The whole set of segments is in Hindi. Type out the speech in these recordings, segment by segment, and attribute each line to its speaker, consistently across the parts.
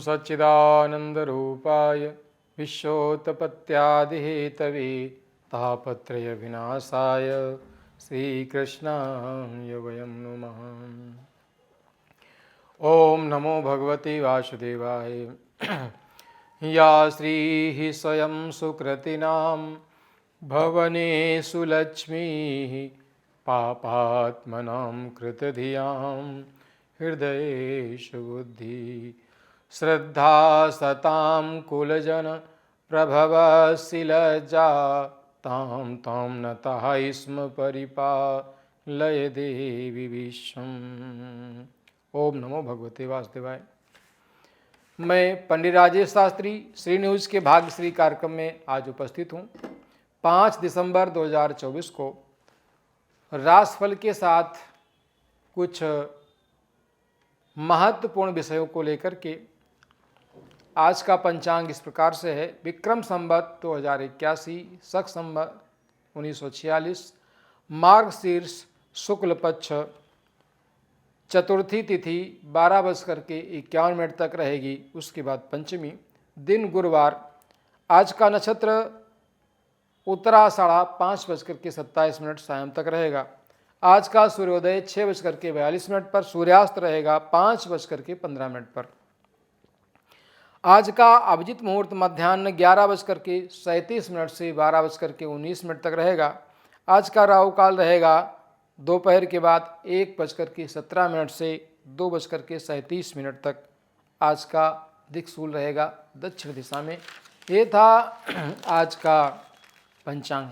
Speaker 1: सच्चिदानन्दरूपाय विश्वोत्पत्त्यादिहेतवे तापत्रयविनाशाय श्रीकृष्णाय वयं नमः। ॐ नमो भगवते वासुदेवाय। या श्रीः स्वयं सुकृतिनां भवनेषु लक्ष्मीः पापात्मनां कृतधियां हृदयेषु बुद्धिः श्रद्धा सतां कुलजन प्रभवशिलजा तां तां नतः स्म परिपालय देवी विश्वम्। ओम नमो भगवते वासुदेवाय। मैं पंडित राजेश शास्त्री श्री न्यूज़ के भाग्यश्री कार्यक्रम में आज उपस्थित हूँ। 5 दिसंबर 2024 को राशिफल के साथ कुछ महत्वपूर्ण विषयों को लेकर के आज का पंचांग इस प्रकार से है। विक्रम संवत 2081, शक संवत 1946, मार्गशीर्ष शुक्ल पक्ष चतुर्थी तिथि 12:51 तक रहेगी। उसके बाद पंचमी, दिन गुरुवार। आज का नक्षत्र उत्तराषाढ़ा 5:27 सायं तक रहेगा। आज का सूर्योदय 6:42 पर, सूर्यास्त रहेगा 5:15 पर। आज का अभिजित मुहूर्त मध्याह्न 11:37 से 12:19 तक रहेगा। आज का राहु काल रहेगा दोपहर के बाद 1:17 से 2:37 तक। आज का दिक्सूल रहेगा दक्षिण दिशा में। ये था आज का पंचांग।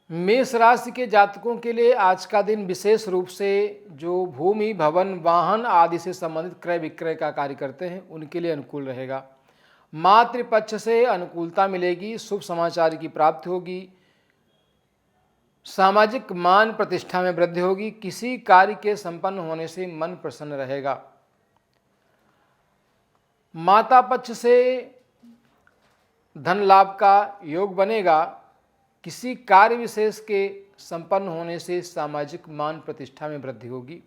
Speaker 1: मेष राशि के जातकों के लिए आज का दिन विशेष रूप से जो भूमि, भवन, वाहन आदि से संबंधित क्रय विक्रय का कार्य करते हैं उनके लिए अनुकूल रहेगा। मातृपक्ष से अनुकूलता मिलेगी, शुभ समाचार की प्राप्ति होगी, सामाजिक मान प्रतिष्ठा में वृद्धि होगी, किसी कार्य के संपन्न होने से मन प्रसन्न रहेगा। माता पक्ष से धन लाभ का योग बनेगा, किसी कार्य विशेष के संपन्न होने से सामाजिक मान प्रतिष्ठा में वृद्धि होगी।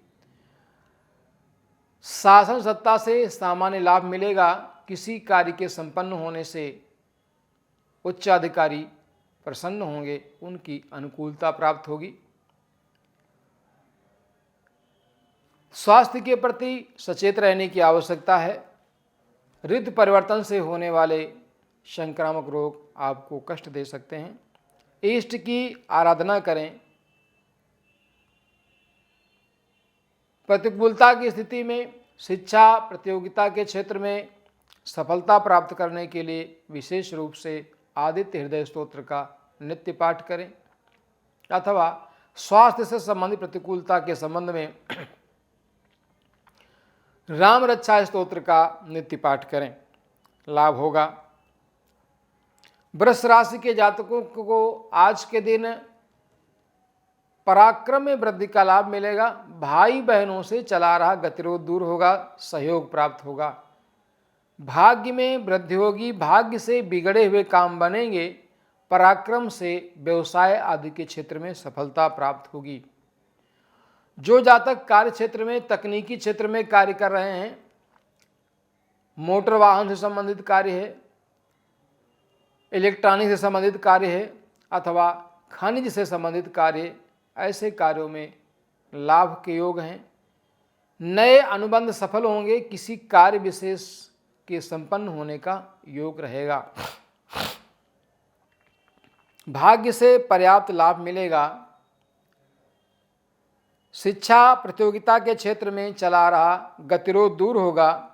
Speaker 1: शासन सत्ता से सामान्य लाभ मिलेगा, किसी कार्य के संपन्न होने से उच्चाधिकारी प्रसन्न होंगे, उनकी अनुकूलता प्राप्त होगी। स्वास्थ्य के प्रति सचेत रहने की आवश्यकता है। ऋतु परिवर्तन से होने वाले संक्रामक रोग आपको कष्ट दे सकते हैं। इष्ट की आराधना करें। प्रतिकूलता की स्थिति में शिक्षा प्रतियोगिता के क्षेत्र में सफलता प्राप्त करने के लिए विशेष रूप से आदित्य हृदय स्तोत्र का नित्य पाठ करें, अथवा स्वास्थ्य से संबंधित प्रतिकूलता के संबंध में राम रक्षा स्तोत्र का नित्य पाठ करें, लाभ होगा। वृष राशि के जातकों को आज के दिन पराक्रम में वृद्धि का लाभ मिलेगा। भाई बहनों से चला रहा गतिरोध दूर होगा, सहयोग प्राप्त होगा। भाग्य में वृद्धि होगी, भाग्य से बिगड़े हुए काम बनेंगे। पराक्रम से व्यवसाय आदि के क्षेत्र में सफलता प्राप्त होगी। जो जातक कार्य क्षेत्र में, तकनीकी क्षेत्र में कार्य कर रहे हैं, मोटर वाहन से संबंधित कार्य है, इलेक्ट्रॉनिक से संबंधित कार्य है, अथवा खनिज से संबंधित कार्य, ऐसे कार्यों में लाभ के योग हैं। नए अनुबंध सफल होंगे, किसी कार्य विशेष के संपन्न होने का योग रहेगा। भाग्य से पर्याप्त लाभ मिलेगा। शिक्षा प्रतियोगिता के क्षेत्र में चला रहा गतिरोध दूर होगा।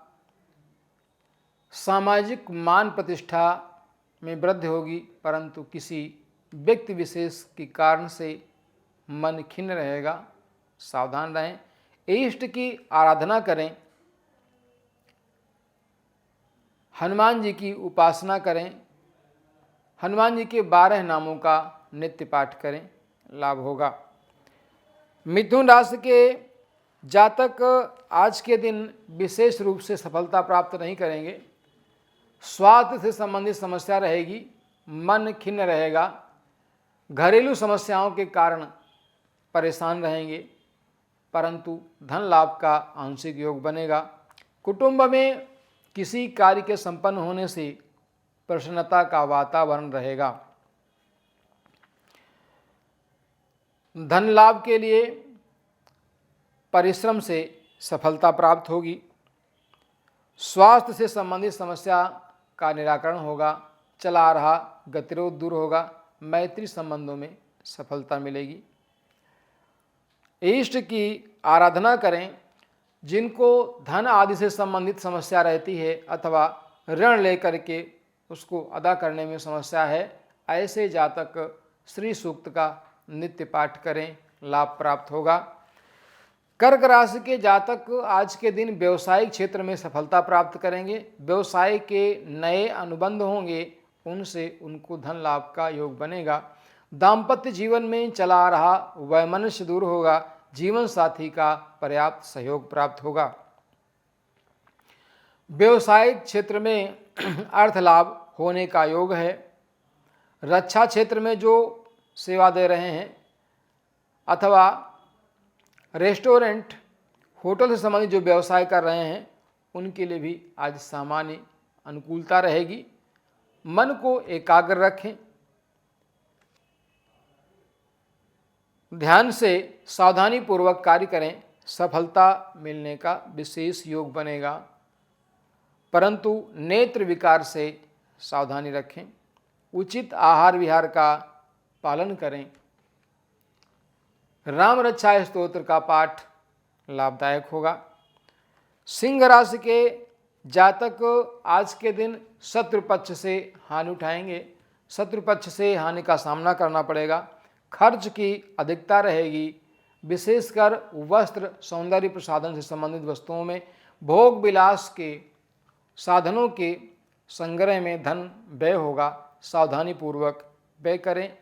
Speaker 1: सामाजिक मान प्रतिष्ठा में वृद्धि होगी, परंतु किसी व्यक्ति विशेष के कारण से मन खिन्न रहेगा, सावधान रहें। इष्ट की आराधना करें, हनुमान जी की उपासना करें, हनुमान जी के 12 नामों का नित्य पाठ करें, लाभ होगा। मिथुन राशि के जातक आज के दिन विशेष रूप से सफलता प्राप्त नहीं करेंगे। स्वास्थ्य से संबंधित समस्या रहेगी, मन खिन्न रहेगा, घरेलू समस्याओं के कारण परेशान रहेंगे, परंतु धन लाभ का आंशिक योग बनेगा। कुटुंब में किसी कार्य के संपन्न होने से प्रसन्नता का वातावरण रहेगा। धन लाभ के लिए परिश्रम से सफलता प्राप्त होगी। स्वास्थ्य से संबंधित समस्या का निराकरण होगा। चला आ रहा गतिरोध दूर होगा। मैत्री संबंधों में सफलता मिलेगी। इष्ट की आराधना करें। जिनको धन आदि से संबंधित समस्या रहती है अथवा ऋण लेकर के उसको अदा करने में समस्या है, ऐसे जातक श्री सूक्त का नित्य पाठ करें, लाभ प्राप्त होगा। कर्क राशि के जातक आज के दिन व्यवसायिक क्षेत्र में सफलता प्राप्त करेंगे। व्यवसाय के नए अनुबंध होंगे, उनसे उनको धन लाभ का योग बनेगा। दाम्पत्य जीवन में चला आ रहा वैमनस्य दूर होगा। जीवन साथी का पर्याप्त सहयोग प्राप्त होगा। व्यवसायिक क्षेत्र में अर्थ लाभ होने का योग है। रक्षा क्षेत्र में जो सेवा दे रहे हैं अथवा रेस्टोरेंट होटल से संबंधित जो व्यवसाय कर रहे हैं, उनके लिए भी आज सामान्य अनुकूलता रहेगी। मन को एकाग्र रखें। ध्यान से सावधानी पूर्वक कार्य करें, सफलता मिलने का विशेष योग बनेगा। परंतु नेत्र विकार से सावधानी रखें। उचित आहार विहार का पालन करें। राम रक्षा स्तोत्र का पाठ लाभदायक होगा। सिंह राशि के जातक आज के दिन शत्रु पक्ष से हानि उठाएंगे। शत्रु पक्ष से हानि का सामना करना पड़ेगा। खर्च की अधिकता रहेगी। विशेषकर वस्त्र सौंदर्य प्रसाधन से संबंधित वस्तुओं में, भोग विलास के साधनों के संग्रह में धन व्यय होगा। सावधानी पूर्वक व्यय करें।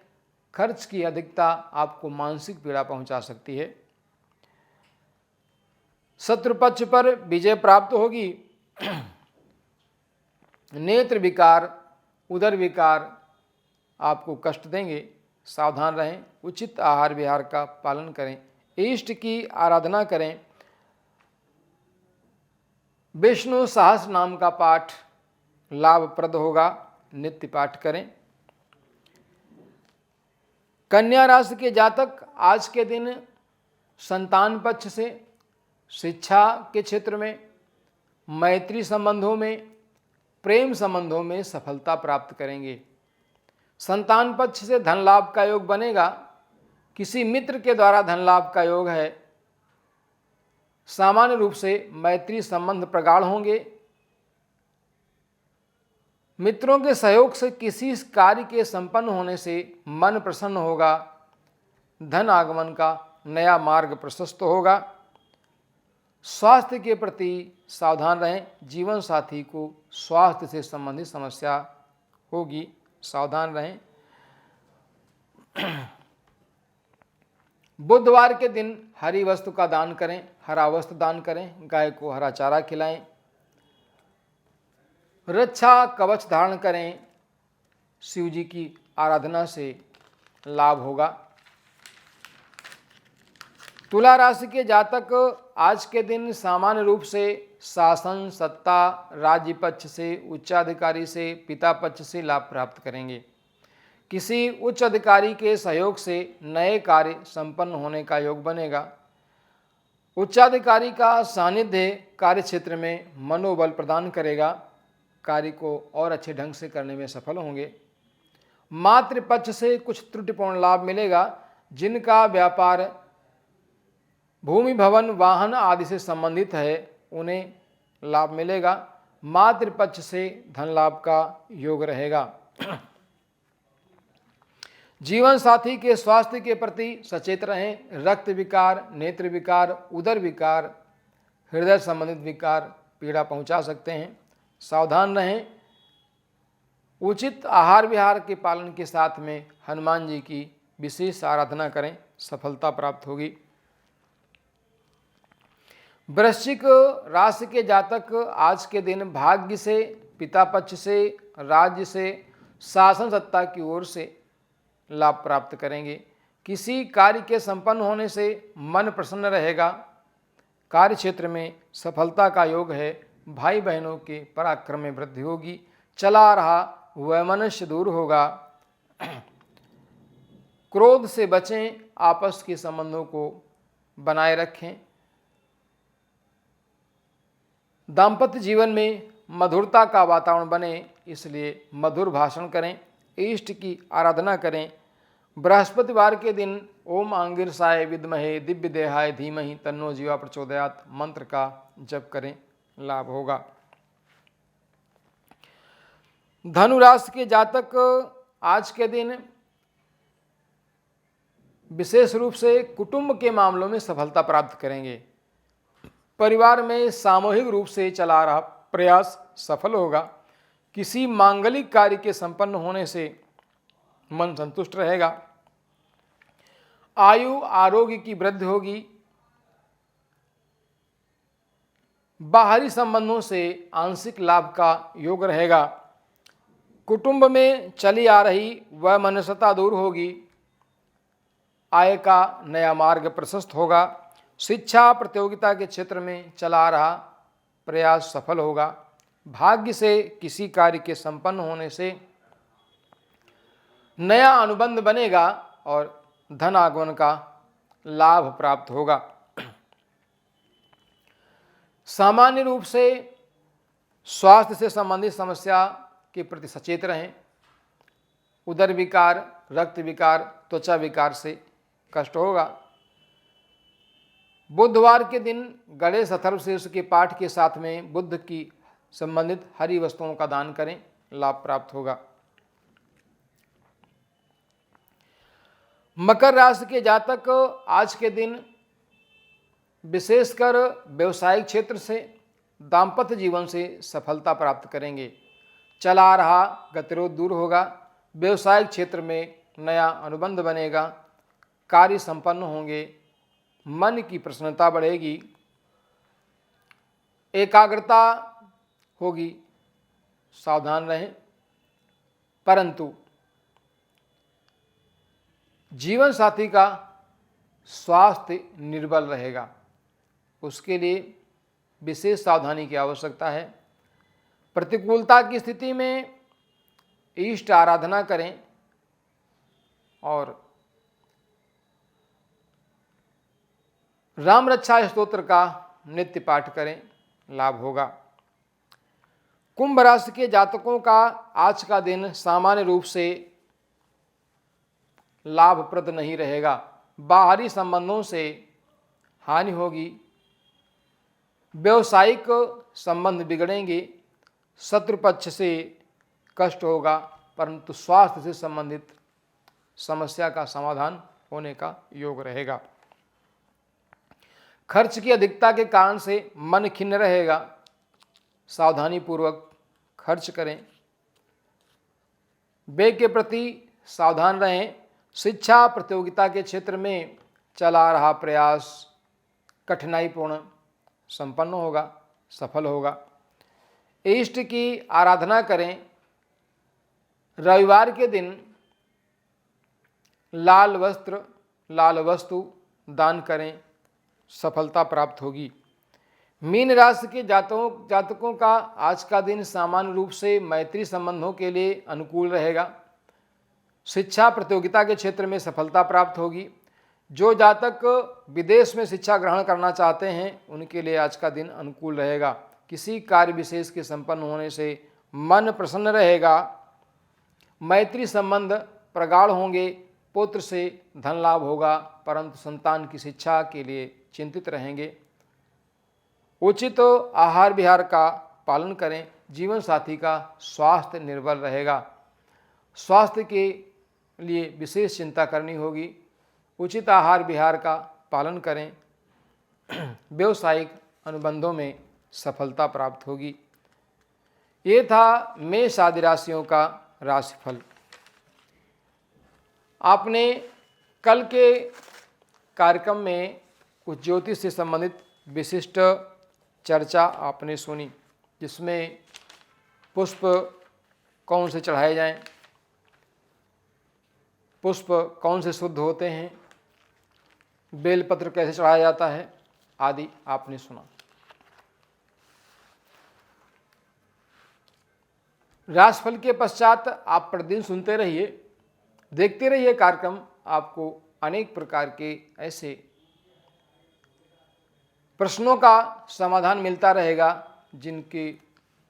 Speaker 1: खर्च की अधिकता आपको मानसिक पीड़ा पहुंचा सकती है। शत्रु पक्ष पर विजय प्राप्त होगी। नेत्र विकार, उदर विकार आपको कष्ट देंगे। सावधान रहें। उचित आहार विहार का पालन करें। इष्ट की आराधना करें। विष्णु सहस्र नाम का पाठ लाभप्रद होगा। नित्य पाठ करें। कन्या राशि के जातक आज के दिन संतान पक्ष से, शिक्षा के क्षेत्र में, मैत्री संबंधों में, प्रेम संबंधों में सफलता प्राप्त करेंगे। संतान पक्ष से धन लाभ का योग बनेगा। किसी मित्र के द्वारा धन लाभ का योग है। सामान्य रूप से मैत्री संबंध प्रगाढ़ होंगे। मित्रों के सहयोग से किसी कार्य के संपन्न होने से मन प्रसन्न होगा। धन आगमन का नया मार्ग प्रशस्त होगा। स्वास्थ्य के प्रति सावधान रहें। जीवन साथी को स्वास्थ्य से संबंधित समस्या होगी, सावधान रहें। बुधवार के दिन हरी वस्तु का दान करें, हरा वस्त्र दान करें, गाय को हरा चारा खिलाएं। रक्षा कवच धारण करें। शिव जी की आराधना से लाभ होगा। तुला राशि के जातक आज के दिन सामान्य रूप से शासन, सत्ता, राज्य पक्ष से, उच्चाधिकारी से, पिता पक्ष से लाभ प्राप्त करेंगे। किसी उच्च अधिकारी के सहयोग से नए कार्य संपन्न होने का योग बनेगा। उच्चाधिकारी का सानिध्य कार्य क्षेत्र में मनोबल प्रदान करेगा। कार्य को और अच्छे ढंग से करने में सफल होंगे। मातृ पक्ष से कुछ त्रुटिपूर्ण लाभ मिलेगा। जिनका व्यापार भूमि, भवन, वाहन आदि से संबंधित है, उन्हें लाभ मिलेगा। मातृ पक्ष से धन लाभ का योग रहेगा। जीवन साथी के स्वास्थ्य के प्रति सचेत रहें। रक्त विकार, नेत्र विकार, उदर विकार, हृदय संबंधित विकार पीड़ा पहुंचा सकते हैं, सावधान रहें। उचित आहार विहार के पालन के साथ में हनुमान जी की विशेष आराधना करें, सफलता प्राप्त होगी। वृश्चिक राशि के जातक आज के दिन भाग्य से, पिता पक्ष से, राज्य से, शासन सत्ता की ओर से लाभ प्राप्त करेंगे। किसी कार्य के संपन्न होने से मन प्रसन्न रहेगा। कार्य क्षेत्र में सफलता का योग है। भाई बहनों के पराक्रम में वृद्धि होगी। चला आ रहा वैमनस्य दूर होगा। क्रोध से बचें, आपस के संबंधों को बनाए रखें। दाम्पत्य जीवन में मधुरता का वातावरण बने, इसलिए मधुर भाषण करें, इष्ट की आराधना करें। बृहस्पतिवार के दिन ओम आंगिरसाय विद्महे दिव्य देहाय धीमहि तन्नो जीवा प्रचोदयात मंत्र का जप करें, लाभ होगा। धनु राशि के जातक आज के दिन विशेष रूप से कुटुंब के मामलों में सफलता प्राप्त करेंगे। परिवार में सामूहिक रूप से चला रहा प्रयास सफल होगा। किसी मांगलिक कार्य के संपन्न होने से मन संतुष्ट रहेगा। आयु आरोग्य की वृद्धि होगी। बाहरी संबंधों से आंशिक लाभ का योग रहेगा। कुटुंब में चली आ रही वैमनस्यता दूर होगी। आय का नया मार्ग प्रशस्त होगा। शिक्षा प्रतियोगिता के क्षेत्र में चला रहा प्रयास सफल होगा। भाग्य से किसी कार्य के संपन्न होने से नया अनुबंध बनेगा और धन आगमन का लाभ प्राप्त होगा। सामान्य रूप से स्वास्थ्य से संबंधित समस्या के प्रति सचेत रहें। उदर विकार, रक्त विकार, त्वचा विकार से कष्ट होगा। बुधवार के दिन गणेश अथर्वशीर्ष के पाठ के साथ में बुद्ध की संबंधित हरी वस्तुओं का दान करें, लाभ प्राप्त होगा। मकर राशि के जातक आज के दिन विशेषकर व्यवसायिक क्षेत्र से, दाम्पत्य जीवन से सफलता प्राप्त करेंगे। चला आ रहा गतिरोध दूर होगा। व्यवसायिक क्षेत्र में नया अनुबंध बनेगा। कार्य संपन्न होंगे। मन की प्रसन्नता बढ़ेगी। एकाग्रता होगी, सावधान रहें। परंतु जीवन साथी का स्वास्थ्य निर्बल रहेगा, उसके लिए विशेष सावधानी की आवश्यकता है। प्रतिकूलता की स्थिति में इष्ट आराधना करें और राम रक्षा स्तोत्र का नित्य पाठ करें, लाभ होगा। कुंभ राशि के जातकों का आज का दिन सामान्य रूप से लाभप्रद नहीं रहेगा। बाहरी संबंधों से हानि होगी। व्यावसायिक संबंध बिगड़ेंगे। शत्रु पक्ष से कष्ट होगा, परंतु स्वास्थ्य से संबंधित समस्या का समाधान होने का योग रहेगा। खर्च की अधिकता के कारण से मन खिन्न रहेगा। सावधानी पूर्वक खर्च करें। व्यय के प्रति सावधान रहें। शिक्षा प्रतियोगिता के क्षेत्र में चला रहा प्रयास कठिनाईपूर्ण संपन्न होगा, सफल होगा। इष्ट की आराधना करें। रविवार के दिन लाल वस्त्र, लाल वस्तु दान करें, सफलता प्राप्त होगी। मीन राशि के जातकों का आज का दिन सामान्य रूप से मैत्री संबंधों के लिए अनुकूल रहेगा। शिक्षा प्रतियोगिता के क्षेत्र में सफलता प्राप्त होगी। जो जातक विदेश में शिक्षा ग्रहण करना चाहते हैं उनके लिए आज का दिन अनुकूल रहेगा। किसी कार्य विशेष के संपन्न होने से मन प्रसन्न रहेगा। मैत्री संबंध प्रगाढ़ होंगे। पुत्र से धन लाभ होगा, परंतु संतान की शिक्षा के लिए चिंतित रहेंगे। उचित आहार विहार का पालन करें। जीवन साथी का स्वास्थ्य निर्बल रहेगा। स्वास्थ्य के लिए विशेष चिंता करनी होगी। उचित आहार विहार का पालन करें। व्यावसायिक अनुबंधों में सफलता प्राप्त होगी। ये था मेष आदि राशियों का राशिफल। आपने कल के कार्यक्रम में कुछ ज्योतिष से संबंधित विशिष्ट चर्चा आपने सुनी, जिसमें पुष्प कौन से चढ़ाए जाएं, पुष्प कौन से शुद्ध होते हैं, बेलपत्र कैसे चढ़ाया जाता है आदि आपने सुना। राशिफल के पश्चात आप प्रतिदिन सुनते रहिए, देखते रहिए कार्यक्रम। आपको अनेक प्रकार के ऐसे प्रश्नों का समाधान मिलता रहेगा जिनके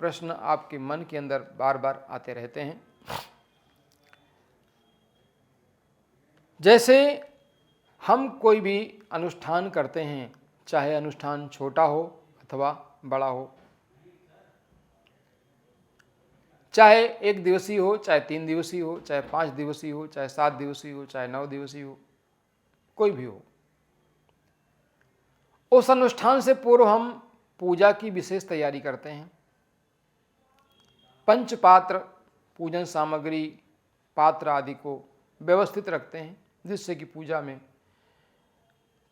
Speaker 1: प्रश्न आपके मन के अंदर बार बार आते रहते हैं। जैसे हम कोई भी अनुष्ठान करते हैं, चाहे अनुष्ठान छोटा हो अथवा बड़ा हो, चाहे 1 दिवसीय हो, चाहे 3 दिवसीय हो, चाहे 5 दिवसीय हो, चाहे 7 दिवसीय हो, चाहे 9 दिवसीय हो, कोई भी हो, उस अनुष्ठान से पूर्व हम पूजा की विशेष तैयारी करते हैं। पंचपात्र, पूजन सामग्री, पात्र आदि को व्यवस्थित रखते हैं जिससे कि पूजा में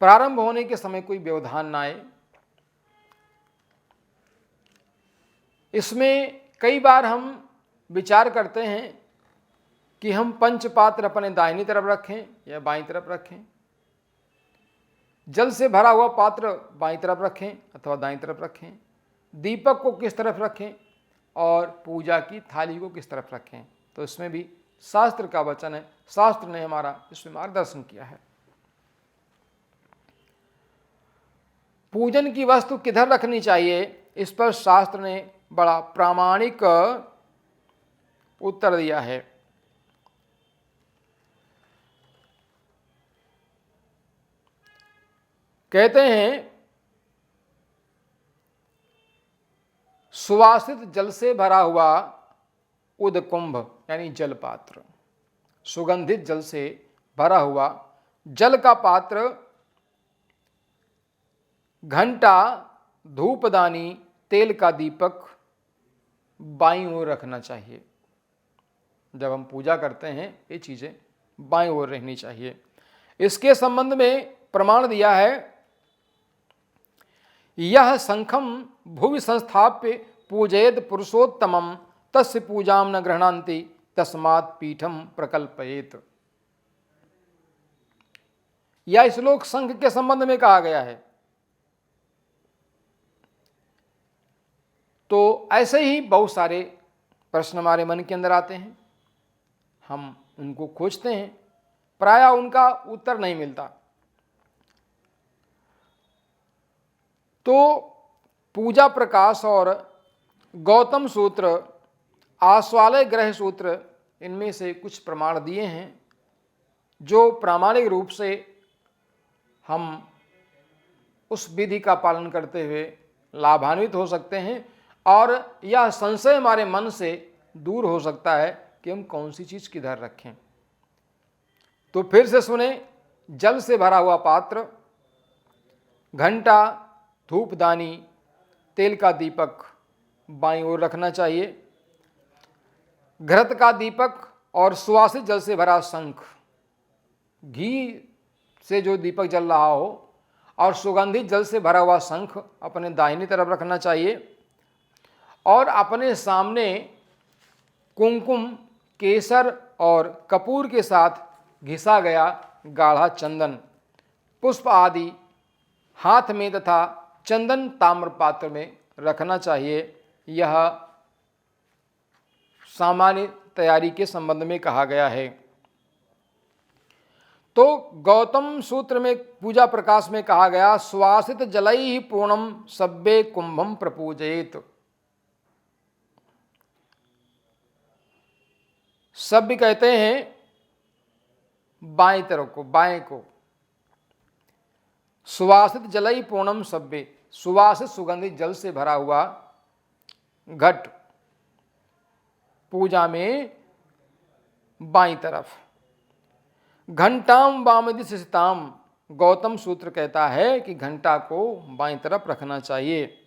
Speaker 1: प्रारंभ होने के समय कोई व्यवधान ना आए। इसमें कई बार हम विचार करते हैं कि हम पंचपात्र अपने दाहिनी तरफ रखें या बाईं तरफ रखें, जल से भरा हुआ पात्र बाईं तरफ रखें अथवा दाईं तरफ रखें, दीपक को किस तरफ रखें और पूजा की थाली को किस तरफ रखें। तो इसमें भी शास्त्र का वचन है, शास्त्र ने हमारा इसमें मार्गदर्शन किया है। पूजन की वस्तु किधर रखनी चाहिए, इस पर शास्त्र ने बड़ा प्रामाणिक उत्तर दिया है। कहते हैं सुवासित जल से भरा हुआ उदकुंभ यानी जल पात्र, सुगंधित जल से भरा हुआ जल का पात्र, घंटा, धूपदानी, तेल का दीपक बाईं ओर रखना चाहिए। जब हम पूजा करते हैं ये चीजें बाईं ओर रहनी चाहिए। इसके संबंध में प्रमाण दिया है, यह शंखम भुवि संस्थाप्य पूजयेद पुरुषोत्तमम तस्य पूजाम न गृह्णान्ति तस्मात् पीठम प्रकल्पयेत। यह श्लोक शंख के संबंध में कहा गया है। तो ऐसे ही बहुत सारे प्रश्न हमारे मन के अंदर आते हैं, हम उनको खोजते हैं, प्रायः उनका उत्तर नहीं मिलता। तो पूजा प्रकाश और गौतम सूत्र, आश्वालय ग्रह सूत्र, इनमें से कुछ प्रमाण दिए हैं जो प्रामाणिक रूप से हम उस विधि का पालन करते हुए लाभान्वित हो सकते हैं और यह संशय हमारे मन से दूर हो सकता है कि हम कौन सी चीज किधर रखें। तो फिर से सुने, जल से भरा हुआ पात्र, घंटा, धूपदानी, तेल का दीपक बाईं ओर रखना चाहिए, घृत का दीपक और सुवासित जल से भरा शंख, घी से जो दीपक जल रहा हो और सुगंधित जल से भरा हुआ शंख अपने दाहिनी तरफ रखना चाहिए और अपने सामने कुमकुम, केसर और कपूर के साथ घिसा गया गाढ़ा चंदन, पुष्प आदि हाथ में तथा चंदन ताम्र पात्र में रखना चाहिए। यह सामान्य तैयारी के संबंध में कहा गया है। तो गौतम सूत्र में पूजा प्रकाश में कहा गया, सुवासित जलैः पूर्णम सब्बे कुंभम प्रपूजयेत। सभ्य कहते हैं बाएं तरफ को, बाएं को। सुवासित जलैः पूर्णम सब्बे, सुवासित सुगंधित जल से भरा हुआ घट पूजा में बाईं तरफ। घंटाम वामदिश स्थिताम, गौतम सूत्र कहता है कि घंटा को बाईं तरफ रखना चाहिए।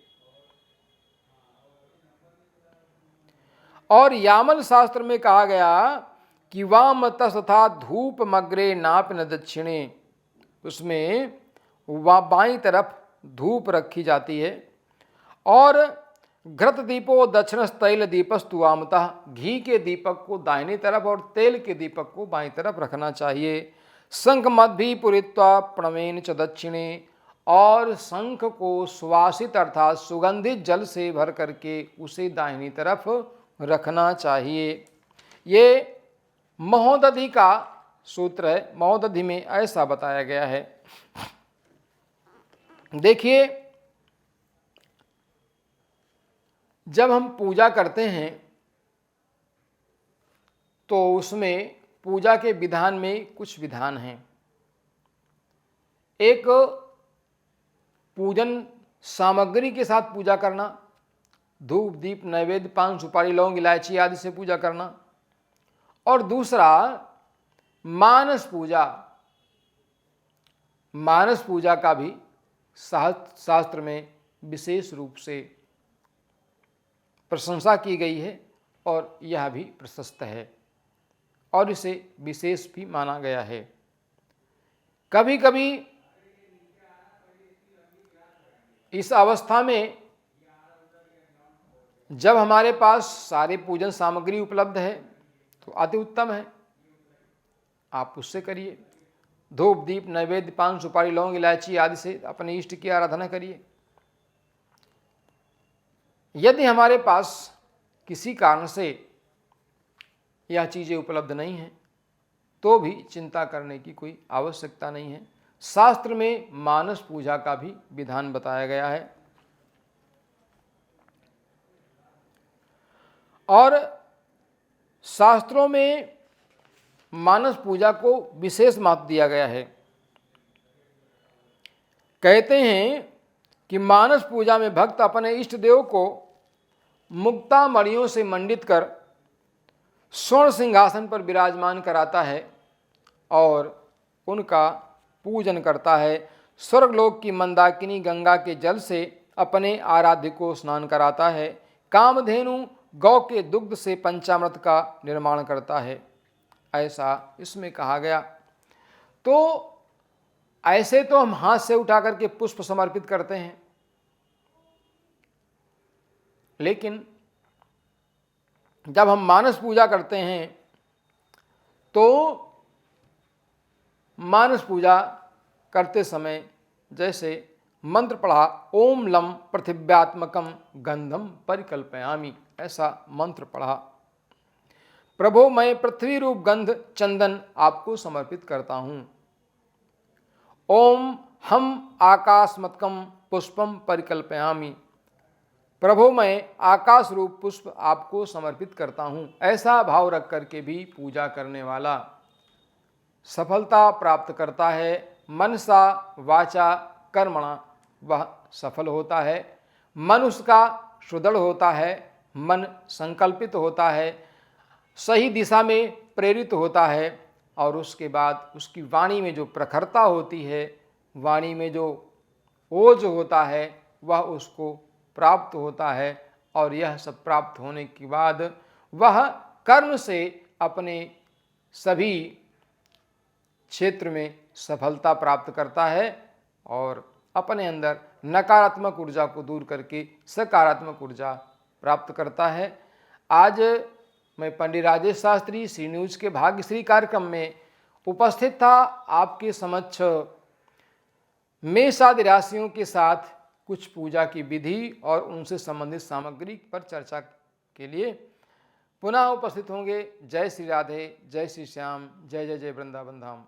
Speaker 1: और यामल शास्त्र में कहा गया कि वाम तथा धूप मग्रे नाप न दक्षिणे, उसमें बाईं तरफ धूप रखी जाती है और घृत दीपो दक्षिण तैल दीपस्तु वामतः, घी के दीपक को दाहिनी तरफ और तेल के दीपक को बाईं तरफ रखना चाहिए। शंख मध्य पुरित्वा प्रणवेन च दक्षिणे, और शंख को सुवासित अर्थात सुगंधित जल से भर करके उसे दाहिनी तरफ रखना चाहिए। ये महोदधि का सूत्र है। महोदधि में ऐसा बताया गया है। देखिए, जब हम पूजा करते हैं तो उसमें पूजा के विधान में कुछ विधान हैं। एक, पूजन सामग्री के साथ पूजा करना, धूप दीप नैवेद्य पान सुपारी लौंग इलायची आदि से पूजा करना, और दूसरा मानस पूजा। मानस पूजा का भी शास्त्र में विशेष रूप से प्रशंसा की गई है और यह भी प्रशस्त है और इसे विशेष भी माना गया है। कभी कभी इस अवस्था में जब हमारे पास सारे पूजन सामग्री उपलब्ध है तो अति उत्तम है, आप उससे करिए। धूप दीप नैवेद्य पान सुपारी लौंग इलायची आदि से अपने इष्ट की आराधना करिए। यदि हमारे पास किसी कारण से यह चीज़ें उपलब्ध नहीं हैं तो भी चिंता करने की कोई आवश्यकता नहीं है। शास्त्र में मानस पूजा का भी विधान बताया गया है और शास्त्रों में मानस पूजा को विशेष महत्व दिया गया है। कहते हैं कि मानस पूजा में भक्त अपने इष्ट देव को मुक्ता मणियों से मंडित कर स्वर्ण सिंहासन पर विराजमान कराता है और उनका पूजन करता है। स्वर्गलोक की मंदाकिनी गंगा के जल से अपने आराध्य को स्नान कराता है। कामधेनु गौ के दुग्ध से पंचामृत का निर्माण करता है, ऐसा इसमें कहा गया। तो ऐसे तो हम हाथ से उठा करके पुष्प समर्पित करते हैं, लेकिन जब हम मानस पूजा करते हैं तो मानस पूजा करते समय जैसे मंत्र पढ़ा, ओम लम पृथिव्यात्मकम गंधम परिकल्पयामि, ऐसा मंत्र पढ़ा। प्रभो मैं पृथ्वी रूप गंध चंदन आपको समर्पित करता हूं। ओम हम आकाशमतकम पुष्पम परिकल्पयामि, प्रभो मैं आकाश रूप पुष्प आपको समर्पित करता हूं। ऐसा भाव रख करके भी पूजा करने वाला सफलता प्राप्त करता है। मनसा वाचा कर्मणा वह सफल होता है। मन उसका सुदृढ़ होता है, मन संकल्पित होता है, सही दिशा में प्रेरित होता है और उसके बाद उसकी वाणी में जो प्रखरता होती है, वाणी में जो ओज होता है, वह उसको प्राप्त होता है और यह सब प्राप्त होने के बाद वह कर्म से अपने सभी क्षेत्र में सफलता प्राप्त करता है और अपने अंदर नकारात्मक ऊर्जा को दूर करके सकारात्मक ऊर्जा प्राप्त करता है। आज मैं पंडित राजेश शास्त्री सी न्यूज के भाग्यश्री कार्यक्रम में उपस्थित था। आपके समक्ष मेष आदि राशियों के साथ कुछ पूजा की विधि और उनसे संबंधित सामग्री पर चर्चा के लिए पुनः उपस्थित होंगे। जय श्री राधे, जय श्री श्याम, जय जय जय वृंदावन धाम।